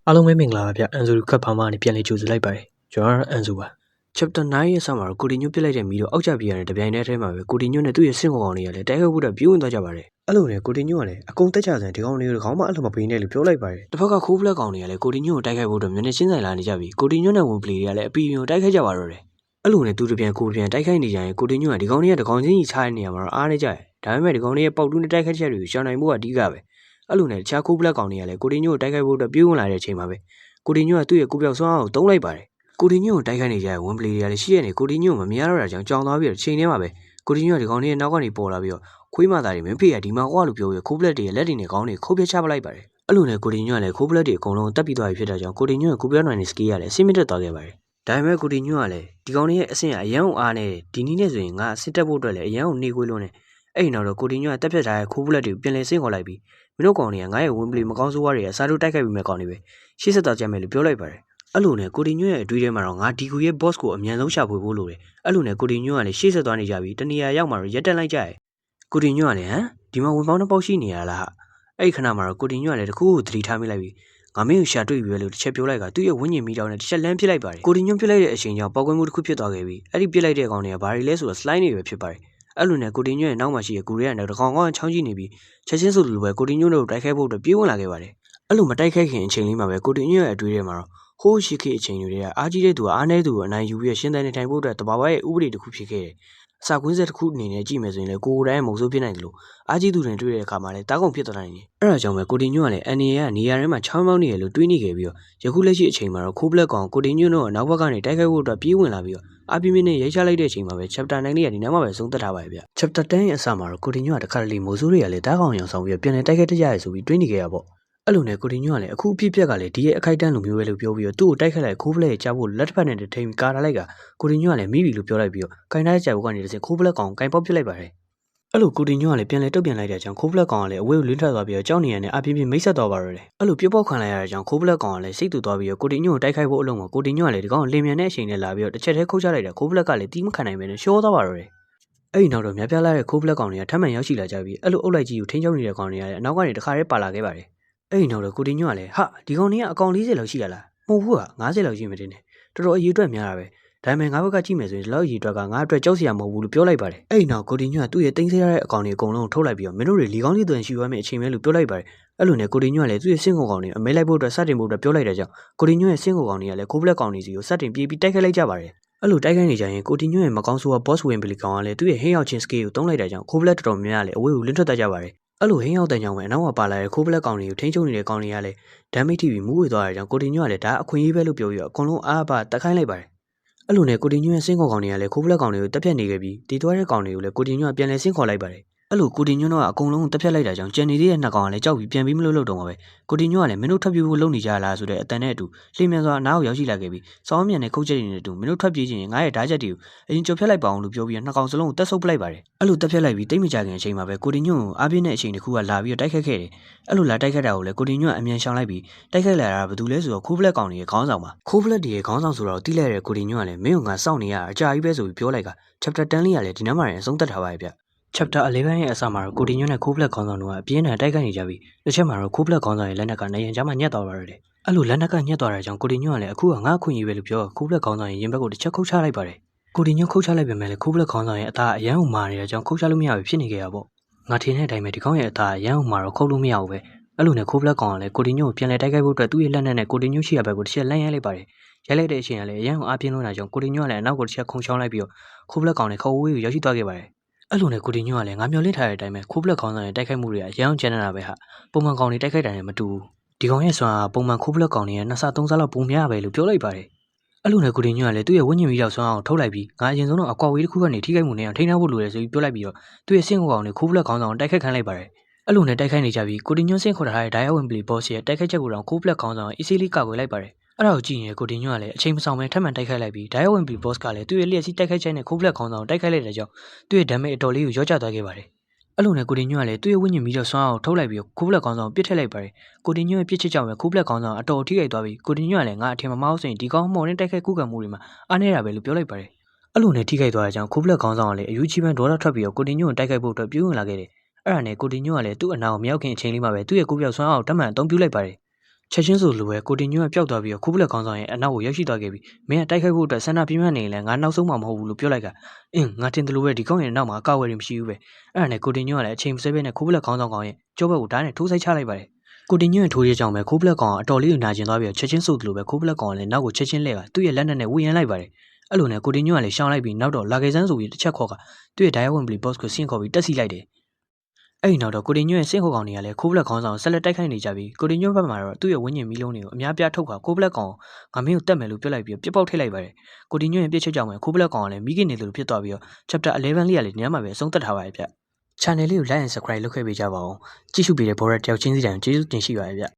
အားလုံးပဲမင်္ဂလာပါဗျအန်ဇူခတ်ဖာမာနေပြန်လေးကြိုဆိုလိုက်ပါတယ်ကျွန်တော်အန်ဇူပါ chapter 9ရဲ့အစမှာတော့ကိုတီညွတ်ပြစ်လိုက်တဲ့မီတော့အောက်ကျပြရတယ်တပြိုင်တည်းထဲမှာပဲကိုတီညွတ်နဲ့သူ့ရဲ့ဆင့်ခေါကောင်တွေကလည်းတိုက်ခိုက်ဖို့တော့ပြင်းဝင်သွားကြပါတယ်အဲ့လိုနဲ့ကိုတီညွတ်ကလည်းအကုန်တက်ကြစံဒီကောင်တွေကိုခေါင်းမအဲ့လိုမပေးနဲ့လို့ပြောလိုက်ပါတယ်တစ်ဖက်ကခိုးဖလက်ကောင်တွေကလည်းကိုတီညွတ်ကိုတိုက်ခိုက်ဖို့တော့မျက်နှာချင်းဆိုင်လာနေကြပြီကိုတီညွတ်နဲ့ဝင်ပလီတွေကလည်းအပီယုံတိုက်ခိုက်ကြပါတော့တယ်အဲ့လိုနဲ့သူတစ်ပြန်ကိုပြန်တိုက်ခိုက်နေကြရင်ကိုတီညွတ်ကဒီကောင်တွေကတကောင်ချင်းကြီးချားတဲ့နေရာမှာတော့အားနေကြတယ်ဒါပေမဲ့ဒီကောင်တွေရဲ့ပေါက်တူးနဲ့တိုက်ခိုက်ချက်တွေကိုရှောင်နိုင်မှုကအဓိကပဲအဲ့လိုနဲ့တခြားခိုးဖလက်ကောင်တွေကလည်းကိုတီညွတ်ကိုတိုက်ခိုက်ဖို့တော့ပြင်းဝင်လာတဲ့အချိန်မှာပဲကိုတီညွတ်ကသူ့ရဲ့ကိုပြောက်စွမ်းအောင်တုံးလိုက်ပါတယ်ကိုတီညွတ်ကိုတိုက်ခိုက်နေကြတဲ့ဝန်ပလီတွေကလည်းရှိရနေကိုတီညွတ်ကိုမမြင်ရတော့တာကြောင့်ကြောင်သွားပြီးတော့ချိန်ထဲမှာပဲကိုတီညွတ်ကဒီကောင်တွေရဲ့နောက်ကနေပေါ်လာပြီးတော့ခွေးမသားတွေမင်းဖေးကဒီမှာကွာလို့ပြောပြီးခိုးပလက်တွေရဲ့လက်တွေနဲ့ခေါင်းတွေခုတ်ပြချပလိုက်ပါတယ်အဲ့လိုနဲ့ကိုတီညွတ်ကလည်းခိုးပလက်တွေအကုန်လုံးတက်ပြီးသွားပြီဖြစ်တာကြောင့်ကိုတီညွတ်ကကိုပြောက်နိုင်တဲ့စကီးကလည်းအဆင်မတက်သွားခဲ့ပါတယ်ဒါပေမဲ့ကိုတီညွတ်ကလည်းဒီကောင်တွေရဲ့အဆင့်ကအရန်အားနဲ့ဒီနည်းနဲ့ဆိုရင်ငါအစစ်တက်ဖို့အတွက်လည်းအရန်ကိုနေခွေးလုံးနဲ့အဲ့နောက်တော့ကိုတီညွတ်ကတက်ဖြတ်ထားတဲ့ခိုးပလက်တွေကိုပြန်လဲဆင့်ခေါ်လိုက်ပြီးမင်းတို့ကောင်တွေကငါရဲ့ဝန်ပလီမကောင်းဆိုးဝါးတွေအစားထိုးတိုက်ခိုက်ပြီးမဲ့ကောင်တွေပဲရှေ့ဆက်သွားကြမယ်လို့ပြောလိုက်ပါတယ်အဲ့လိုနဲ့ကိုတီညွတ်ရဲ့အတွေးထဲမှာတော့ငါဒီကူရဲ့ boss ကိုအမြန်ဆုံးရှာဖွေဖို့လိုတယ်အဲ့လိုနဲ့ကိုတီညွတ်ကလည်းရှေ့ဆက်သွားနေကြပြီတနေရာရောက်မှတော့ရက်တက်လိုက်ကြတယ်ကိုတီညွတ်ကလည်းဟမ်ဒီမှာဝင်ပေါင်းတစ်ပေါက်ရှိနေရလားအဲ့ခဏမှာတော့ကိုတီညွတ်ကလည်းတခုကိုသတိထားမိလိုက်ပြီငါမင်းကိုရှာတွေ့ပြီပဲလို့တစ်ချက်ပြောလိုက်ကသူ့ရဲ့ဝိညာဉ်မိတောင်နဲ့တစ်ချက်လမ်းပြစ်လိုက်ပါတယ်ကိုတီညွတ်ပြစ်လိုက်တဲ့အချိန်ကြောင့်ပေါက်ကွဲမှုတစ်ခုဖြစ်သွားခဲ့ပြီအဲ့ဒီပြစ်လိုက်တဲ့ကောင်တွေကဘာတွေလဲဆိုတော့ slime တွေပဲဖြစ်ပါတယ်အဲ့လိုနဲ့ကိုတီညွတ်ရဲ့နောက်မှာရှိတဲ့ကိုရီးယားနဲ့တကောင်ကောင်ချောင်းကြည့်နေပြီးချက်ချင်းဆိုလိုပဲကိုတီညွတ်တို့တိုက်ခိုက်ဖို့အတွက်ပြေးဝင်လာခဲ့ပါတယ်အဲ့လိုမတိုက်ခိုက်ခင်အချိန်လေးမှာပဲကိုတီညွတ်ရဲ့အတွေးထဲမှာတော့ဟိုးရှိခေအချိန်တွေကအားကြီးတဲ့သူကအားနည်းသူကိုအနိုင်ယူပြီးရှင်းတဲ့နေထိုင်ဖို့အတွက်တဘာဝရဲ့ဥပဒေတစ်ခုဖြစ်ခဲ့တယ်အစာကွင်းဆက်တစ်ခုအနေနဲ့ကြည့်မယ်ဆိုရင်လည်းကိုယ်တိုင်မုံဆိုးဖြစ်နိုင်တယ်လို့အားကြီးသူတွေတွေ့တဲ့အခါမှာလည်းတားကုန်ဖြစ်သွားနိုင်တယ်အဲ့ဒါကြောင့်ပဲကိုတီညွတ်ကလည်းအန်နီရဲ့နေရာထဲမှာချောင်းမောင်းနေရလို့တွေးနေခဲ့ပြီးတော့ယခုလက်ရှိအချိန်မှာတော့ခိုးပလက်ကောင်ကိုတီညွတ်တို့ကနောက်ဘက်ကနေတိုက်ခိုက်ဖို့အတွက်ပြေးဝင်လာပြီးတော့အပြင်းပြင်းနဲ့ရိုက်ချလိုက်တဲ့အချိန်မှာပဲ chapter 9လေးကဒီနားမှာပဲဆုံးသက်ထားပါရဲ့ဗျ chapter 10ရဲ့အစမှာတော့ကိုတီညွတ်ကတခါတလေမိုးဆိုးတွေကလည်းတားကောင်ရောင်ဆောင်ပြီးတော့ပြန်လည်တိုက်ခိုက်တကြရဆိုပြီးတွေးနေခဲ့ရပေါ့အဲ့လိုနဲ့ကိုတီညွတ်ကလည်းအခုအဖြစ်ပြက်ကလည်းဒီရဲ့အခိုက်အတန့်လိုမျိုးပဲလို့ပြောပြီးတော့သူ့ကိုတိုက်ခတ်လိုက်ခိုးပလက်ရဲ့ကြားဖို့လက်တစ်ဖက်နဲ့ထိန်ကာထားလိုက်ကကိုတီညွတ်ကလည်းမိပြီလို့ပြောလိုက်ပြီးတော့ကိုင်းထားတဲ့ကြိုက်ဘုတ်ကနေတစ်စင်ခိုးပလက်ကောင်ကိုင်းပေါက်ပစ်လိုက်ပါတယ်အဲ့လိုကိုတီညွတ်ကလည်းပြန်လဲတုတ်ပြန်လိုက်တဲ့အကြောင်းခိုးပလက်ကောင်ကလည်းအဝေးကိုလင်းထွက်သွားပြီးတော့ကြောက်နေရတဲ့အပြင်းပြင်းမိတ်ဆက်သွားပါတော့တယ်အဲ့လိုပြပောက်ခံလိုက်ရတဲ့အကြောင်းခိုးပလက်ကောင်ကလည်းစိတ်တူသွားပြီးတော့ကိုတီညွတ်ကိုတိုက်ခိုက်ဖို့အလုံးကိုကိုတီညွတ်ကလည်းဒီကောင်လင်မြန်တဲ့အချိန်နဲ့လာပြီးတော့တစ်ချက်တည်းခုတ်ချလိုက်တာခိုးပလက်ကလည်းတီးမခံနိုင်ပဲနဲ့ရှောသွားပါတော့တယ်အဲ့ဒီနောက်တော့မြပြလာတဲ့ခိုးပလက်ကောင်တွေကထပ်မံရောက်ရှိလာကြပြီးအဲ့လိုအုပ်လိုက်ကြီးကိုထိန်းချုပ်နေတဲ့ကောင်တွေကလည်းအနောက်ကနေတခါတည်းပါလာခဲ့ပါတယ်အဲ့ဒီနောက်တော့ကိုတီညွတ်ကလည်းဟာဒီကောင်တွေကအကောင်40လောက်ရှိရလားမဟုတ်ဘူးက50လောက်ရှိမှတင်တယ်တော်တော်အရေးအတွက်များတာပဲဒါပေမဲ့ငါဘက်ကကြည့်မယ်ဆိုရင်ဒီလောက်အရေးအတွက်ကငါအတွက်ကြောက်စရာမဟုတ်ဘူးလို့ပြောလိုက်ပါတယ်အဲ့ဒီနောက်ကိုတီညွတ်ကသူ့ရဲ့တင်းစေးရတဲ့အကောင်တွေအကုန်လုံးထုတ်လိုက်ပြီးတော့မင်းတို့တွေလီကောင်းလေးသွန်ရှိရမယ့်အချိန်ပဲလို့ပြောလိုက်ပါတယ်အဲ့လိုနဲ့ကိုတီညွတ်ကလည်းသူ့ရဲ့စင်ကိုကောင်တွေအမဲလိုက်ဖို့အတွက်စတင်ဖို့အတွက်ပြောလိုက်တဲ့ကြောင့်ကိုတီညွတ်ရဲ့စင်ကိုကောင်တွေကလည်းခိုးပလက်ကောင်တွေစီကိုစတင်ပြေးပြီးတိုက်ခိုက်လိုက်ကြပါတယ်အဲ့လိုတိုက်ခိုက်နေကြရင်ကိုတီညွတ်ရဲ့မကောင်းဆိုးက boss ဝင်ပလီကောင်ကလည်းသူ့ရဲ့ဟင်းရောက်ချင်း skill ကိုတုံးလိုက်တဲ့ကြောင့်ခိုးပလက်တော်တော်များများလည်းအဝေးကိုလင်းထွက်သွားကြပါတယ်အဲ့လိုဟင်းရောက်တဲ့ကြောင့်ပဲအနောက်ကပါလာတဲ့ခိုးပလက်ကောင်တွေကိုထိန်းချုပ်နေတဲ့ကောင်တွေကလည်း damage ထိပြီးမူးဝေသွားတဲ့ကြောင့်ကိုတီညွတ်ကလည်းဒါအခွင့်အရေးပဲလို့ပြောပြီးတော့အကုန်လုံးအားပါတက်ခိုင်းလိုက်ပါတယ်အဲ့လိုနဲ့ကိုတီညွတ်ရဲ့စင်ခေါ်ကောင်တွေကလည်းခိုးပလက်ကောင်တွေကိုတက်ဖြတ်နေခဲ့ပြီးတီသွားတဲ့ကောင်တွေကိုလည်းကိုတီညွတ်ကပြန်လဲဆင်းခေါ်လိုက်ပါတယ်အဲ့လိုကိုတီညွတ်ကအကုန်လုံးတက်ဖြတ်လိုက်တာကြောင့်ကျန်နေတဲ့နှစ်ကောင်ကလည်းကြောက်ပြီးပြန်ပြီးမလို့တော့မှာပဲကိုတီညွတ်ကလည်းမင်းတို့ထွက်ပြေးဖို့လုပ်နေကြလားဆိုတဲ့အတန်နဲ့အတူလှိမ့်မြန်စွာနားကိုရောက်ရှိလာခဲ့ပြီးစောင်းမြန်တဲ့ခုတ်ချက်တွေနဲ့အတူမင်းတို့ထွက်ပြေးခြင်းငါရဲ့ဓာတ်ချက်တွေကိုအရင်ကြော်ဖြတ်လိုက်ပါအောင်လို့ပြောပြီးနှစ်ကောင်စလုံးကိုတက်ဆုပ်ပလိုက်ပါတယ်အဲ့လိုတက်ဖြတ်လိုက်ပြီးတိတ်မကြခင်အချိန်မှာပဲကိုတီညွတ်ကိုအားပြင်းတဲ့အချိန်တစ်ခုကလာပြီးတော့တိုက်ခတ်ခဲ့တယ်အဲ့လိုလာတိုက်ခတ်တာကိုလည်းကိုတီညွတ်ကအမြန်ရှောင်လိုက်ပြီးတိုက်ခတ်လာတာဘာလို့လဲဆိုတော့ခိုးပလက်ကောင်တွေရဲ့ခေါင်းဆောင်ပါခိုးပလက်တွေရဲ့ခေါင်းဆောင်ဆိုတော့တိလိုက်တဲ့ကိုတီညွတ်ကလည်းမင်းကငါစောင့်နေရအကြာကြီးပဲဆိုပြီးပြောလိုက်က chapter 10လေးကလည်းဒီနားမှာရင်အဆုံးသတ်ထားပါရဲ့ဗျchapter 11ရဲ့အစမှာတော့ကိုတီညွတ်နဲ့ခိုးပလက်ခေါင်းဆောင်တို့ကအပြင်းထန်တိုက်ခိုက်နေကြပြီးတစ်ချက်မှာတော့ခိုးပလက်ခေါင်းဆောင်ရဲ့လက်နက်ကနေရန်ကြားမှာညှက်သွားပါတော့တယ်အဲ့လိုလက်နက်ကညှက်သွားတဲ့ကြောင့်ကိုတီညွတ်ကလည်းအခုကငါ့အခွင့်အရေးပဲလို့ပြောခိုးပလက်ခေါင်းဆောင်ရဲ့ရင်ဘက်ကိုတစ်ချက်ခုတ်ချလိုက်ပါတယ်ကိုတီညွတ်ခုတ်ချလိုက်ပေမဲ့လည်းခိုးပလက်ခေါင်းဆောင်ရဲ့အသားအရန်ကိုမာနေတဲ့ကြောင့်ခုတ်ချလို့မရဘူးဖြစ်နေကြရပေါ့ငါထင်တဲ့အတိုင်းပဲဒီကောင်ရဲ့အသားအရန်ကိုမာတော့ခုတ်လို့မရဘူးပဲအဲ့လိုနဲ့ခိုးပလက်ကောင်ကလည်းကိုတီညွတ်ကိုပြန်လဲတိုက်ခိုက်ဖို့အတွက်သူ့ရဲ့လက်နက်နဲ့ကိုတီညွတ်ရှိရဘက်ကိုတစ်ချက်လန့်ရိုက်လိုက်ပါတယ်ရိုက်လိုက်တဲ့အချိန်ကလည်းအရန်ကိုအားပြင်းလို့တာကြောင့်ကိုတီညွတ်ကလည်းအနောက်ကိုတစ်ချက်ခုန်ချောင်းလိုက်ပြီးတော့ခိုးပလက်ကောင်နဲ့ခေါ်ဝေးကိုရောက်ရှိသွားခဲ့ပါတယ်အဲ့လိုနဲ့ကိုတီညွတ်ကလည်းငါမျောလင့်ထားတဲ့အတိုင်းပဲခိုးပလက်ခေါင်းဆောင်ရဲ့တိုက်ခိုက်မှုတွေကအရန်ကျန်းနေတာပဲဟာပုံမှန်ကောင်တွေတိုက်ခိုက်တာနဲ့မတူဘူးဒီကောင်ရဲ့စွမ်းအားပုံမှန်ခိုးပလက်ကောင်တွေရဲ့2ဆ3ဆလောက်ပုံများပဲလို့ပြောလိုက်ပါတယ်အဲ့လိုနဲ့ကိုတီညွတ်ကလည်းသူ့ရဲ့ဝိညာဉ်မီးရောက်စွမ်းအားကိုထုတ်လိုက်ပြီးငါအရင်ဆုံးတော့အကွာဝေးတစ်ခုကနေထိခိုက်မှုနဲ့ထိန်းထားဖို့လိုတယ်ဆိုပြီးပြောလိုက်ပြီးတော့သူ့ရဲ့စင့်ကိုကောင်တွေခိုးပလက်ခေါင်းဆောင်ကိုတိုက်ခိုက်ခိုင်းလိုက်ပါတယ်အဲ့လိုနဲ့တိုက်ခိုက်နေကြပြီးကိုတီညွတ်စင့်ခေါ်ထားတဲ့ Dial Win Play Boss ရဲ့တိုက်ခိုက်ချက်ကိုတော့ခိုးပလက်ခေါင်းဆောင် easily ကာကွယ်လိုက်ပါတယ်အဲ့ဒါကိုကြည့်ရင်ကိုတီညွတ်ကလည်းအချိန်မဆောင်ပဲထပ်မံတိုက်ခိုက်လိုက်ပြီး Dial Win Play Boss ကလည်းသူ့ရဲ့လျှက်စီးတိုက်ခိုက်ချက်နဲ့ခိုးပလက်ခေါင်းဆောင်ကိုတိုက်ခိုက်လိုက်တဲ့ကြောင့်သူ့ရဲ့ damage အတော်လေးကိုရော့ကျသွားခဲ့ပါတယ်အဲ့လိုနဲ့ကိုတီညွတ်ကလည်းသူ့ရဲ့ဝိညာဉ်မီးတော့စွမ်းအောင်ထုတ်လိုက်ပြီးခိုးပလက်ခေါင်းဆောင်ပစ်ထည့်လိုက်ပါတယ်ကိုတီညွတ်ရဲ့ပစ်ချစ်ကြောင့်ပဲခိုးပလက်ခေါင်းဆောင်အတော်ထိခိုက်သွားပြီးကိုတီညွတ်ကလည်းငါအထင်မမှားဆိုရင်ဒီကောင်မှော်နဲ့တိုက်ခိုက်ကူးကံမှုတွေမှာအားနေတာပဲလို့ပြောလိုက်ပါတယ်အဲ့လိုနဲ့ထိခိုက်သွားတဲ့ကြောင့်ခိုးပလက်ခေါင်းဆောင်ကလည်းအယူချီပန်းဒေါ်လာထွက်ပြီးတော့ကိုတီညွတ်ကိုတိုက်ခိုက်ဖို့အတွက်ပြုံးဝင်လာခဲ့တယ်အဲ့ဒါနဲ့ကိုတီညွတ်ကလည်းသူ့အနာကိုမရောက်ခင်အချိန်လေးမှာပဲသူ့ရဲ့ကိုပြောက်စွမ်းအောင်တတ်မှန်အသုံးပြုလိုက်ပါတယ် ချက်ချင်းဆိုလိုပဲကိုတင်ညွန့်ကပျောက်သွားပြီးတော့ခိုးပလက်ခေါင်းဆောင်ရဲ့အနောက်ကိုရောက်ရှိသွားခဲ့ပြီးမင်းကတိုက်ခိုက်ဖို့အတွက်ဆန္ဒပြင်းပြနေရင်လည်းငါနောက်ဆုံးမှမဟုတ်ဘူးလို့ပြောလိုက်ကငါတင်တယ်လို့ပဲဒီကောင်ရဲ့နောက်မှာအကာအကွယ်တွေမရှိဘူးပဲအဲ့ဒါနဲ့ကိုတင်ညွန့်ကလည်းအချိန်မစဲဘဲနဲ့ခိုးပလက်ခေါင်းဆောင်ကောင်ရဲ့ကြောဘက်ကိုဓာတ်နဲ့ထိုးဆိုင်ချလိုက်ပါတယ်ကိုတင်ညွန့်ရဲ့ထိုးရကြောင်ပဲခိုးပလက်ကောင်ကအတော်လေးကိုနာကျင်သွားပြီးတော့ချက်ချင်းဆိုလို့ပဲခိုးပလက်ကောင်ကလည်းနောက်ကိုချက်ချင်းလှည့်ကသူ့ရဲ့လက်နက်နဲ့ဝေယမ်းလိုက်ပါတယ်အဲ့လိုနဲ့ကိုတင်ညွန့်ကလည်းရှောင်းလိုက်ပြီးနောက်တော့လာကေဆန်းဆိုပြီးတစ်ချက်ခေါ်ကသူ့ရဲ့ Diamond Blade Boss ကိုဆင့်ခေါ်ပြီးတက်စီလိုက်တယ်အဲ့ဒီနောက်တော့ကိုတင်ညွန့်ရဲ့ဆင့်ခေါ်ကောင်တွေကလည်းခိုးပလက်ခေါင်းဆောင်ဆက်လက်တိုက်ခိုက်နေကြပြီးကိုတင်ညွန့်ဘက်မှာတော့သူ့ရဲ့ဝင်းကျင်မီးလုံးတွေကိုအများပြားထုတ်ခါခိုးပလက်ကောင်ငါမင်းကိုတတ်မယ်လို့ပြောလိုက်ပြီးပြစ်ပေါက်ထိလိုက်ပါတယ်ကိုတင်ညွန့်ရဲ့ပြစ်ချက်ကြောင့်ပဲခိုးပလက်ကောင်ကလည်းမိခင်နေလို့ဖြစ်သွားပြီးတော့ chapter 11လေးကလည်းညမှာပဲအဆုံးသတ်ထားပါတယ်ဗျ channel လေးကို like and subscribe လုပ်ခဲ့ပေးကြပါဦးကြည့်ရှုပေးတဲ့ဘော်ရတယောက်ချင်းစီတိုင်းကျေးဇူးတင်ရှိပါတယ်ဗျ